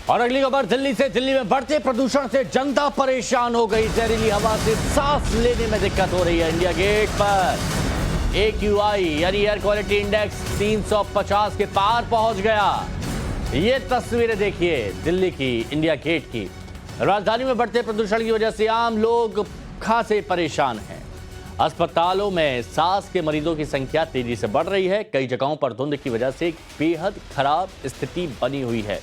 और अगली खबर दिल्ली से। दिल्ली में बढ़ते प्रदूषण से जनता परेशान हो गई। जहरीली हवा से सांस लेने में दिक्कत हो रही है। इंडिया गेट पर AQI यानी एयर क्वालिटी इंडेक्स 350 के पार पहुंच गया। ये तस्वीरें देखिए दिल्ली की, इंडिया गेट की। राजधानी में बढ़ते प्रदूषण की वजह से आम लोग खासे परेशान हैं। अस्पतालों में सांस के मरीजों की संख्या तेजी से बढ़ रही है। कई जगहों पर धुंध की वजह से बेहद खराब स्थिति बनी हुई है।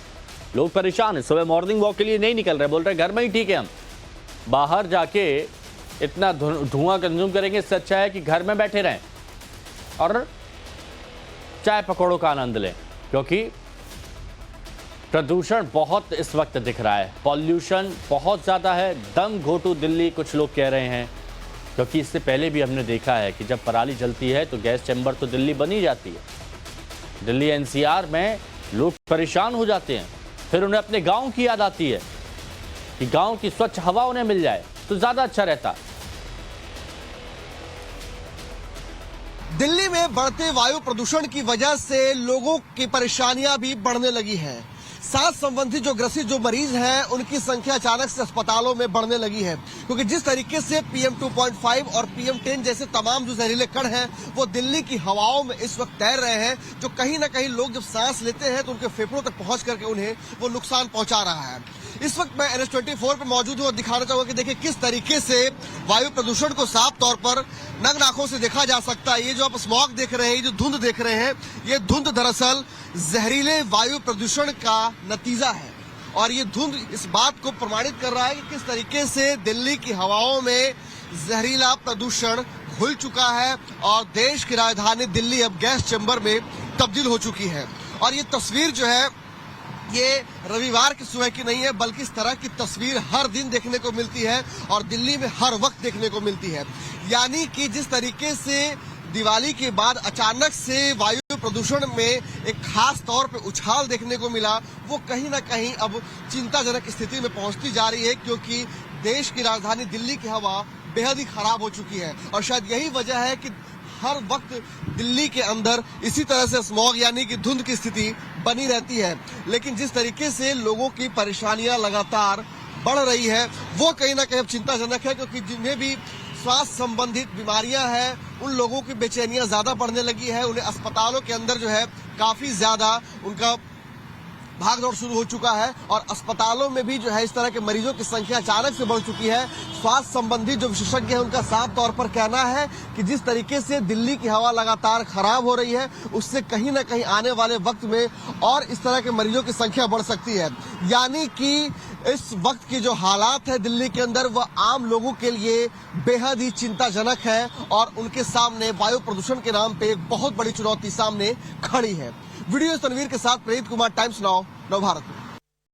लोग परेशान हैं। सुबह मॉर्निंग वॉक के लिए नहीं निकल रहे, बोल रहे घर में ही ठीक है, हम बाहर जाके इतना धुआं कंज्यूम करेंगे, इससे अच्छा है कि घर में बैठे रहें और चाय पकौड़ों का आनंद लें, क्योंकि प्रदूषण बहुत इस वक्त दिख रहा है। पॉल्यूशन बहुत ज़्यादा है। दम घोटू दिल्ली कुछ लोग कह रहे हैं, क्योंकि इससे पहले भी हमने देखा है कि जब पराली जलती है तो गैस चैम्बर तो दिल्ली बनी जाती है। दिल्ली NCR में लोग परेशान हो जाते हैं, फिर उन्हें अपने गांव की याद आती है कि गांव की स्वच्छ हवा उन्हें मिल जाए तो ज़्यादा अच्छा रहता। दिल्ली में बढ़ते वायु प्रदूषण की वजह से लोगों की परेशानियां भी बढ़ने लगी हैं। सांस संबंधी जो ग्रसित जो मरीज हैं उनकी संख्या अचानक से अस्पतालों में बढ़ने लगी है, क्योंकि जिस तरीके से PM 2.5 और PM 10 जैसे तमाम जो जहरीले कण हैं वो दिल्ली की हवाओं में इस वक्त तैर रहे हैं, जो कहीं ना कहीं लोग जब सांस लेते हैं तो उनके फेफड़ों तक पहुंच करके उन्हें वो नुकसान पहुंचा रहा है। इस वक्त मैं NH24 पर मौजूद हूँ और दिखाना चाहूंगा कि देखिए किस तरीके से वायु प्रदूषण को साफ तौर पर नग्न आंखों से देखा जा सकता है। ये जो आप स्मॉग देख रहे हैं, ये जो धुंध देख रहे हैं, ये धुंध दरअसल जहरीले वायु प्रदूषण का नतीजा है। और ये धुंध इस बात को प्रमाणित कर रहा है कि किस तरीके से दिल्ली की हवाओं में जहरीला प्रदूषण घुल चुका है और देश की राजधानी दिल्ली अब गैस चैम्बर में तब्दील हो चुकी है। और ये तस्वीर जो है ये रविवार की सुबह की नहीं है, बल्कि इस तरह की तस्वीर हर दिन देखने को मिलती है और दिल्ली में हर वक्त देखने को मिलती है। यानी कि जिस तरीके से दिवाली के बाद अचानक से वायु प्रदूषण में एक खास तौर पे उछाल देखने को मिला, वो कहीं ना कहीं अब चिंताजनक स्थिति में पहुंचती जा रही है, क्योंकि देश की राजधानी दिल्ली की हवा बेहद ही खराब हो चुकी है। और शायद यही वजह है कि हर वक्त दिल्ली के अंदर इसी तरह से स्मॉग यानी कि धुंध की स्थिति बनी रहती है। लेकिन जिस तरीके से लोगों की परेशानियां लगातार बढ़ रही है वो कहीं ना कहीं चिंताजनक है, क्योंकि जिन्हें भी स्वास्थ्य संबंधित बीमारियां हैं उन लोगों की बेचैनियां ज्यादा बढ़ने लगी है। उन्हें अस्पतालों के अंदर जो है काफी ज्यादा उनका भागदौड़ शुरू हो चुका है और अस्पतालों में भी जो है इस तरह के मरीजों की संख्या अचानक से बढ़ चुकी है। स्वास्थ्य संबंधी जो विशेषज्ञ हैं उनका साफ तौर पर कहना है कि जिस तरीके से दिल्ली की हवा लगातार खराब हो रही है उससे कहीं ना कहीं आने वाले वक्त में और इस तरह के मरीजों की संख्या बढ़ सकती है। यानी कि इस वक्त की जो हालात है दिल्ली के अंदर वह आम लोगों के लिए बेहद ही चिंताजनक है और उनके सामने वायु प्रदूषण के नाम पे एक बहुत बड़ी चुनौती सामने खड़ी है। वीडियो तनवीर के साथ प्रेरित कुमार, टाइम्स नाउ, नव भारत।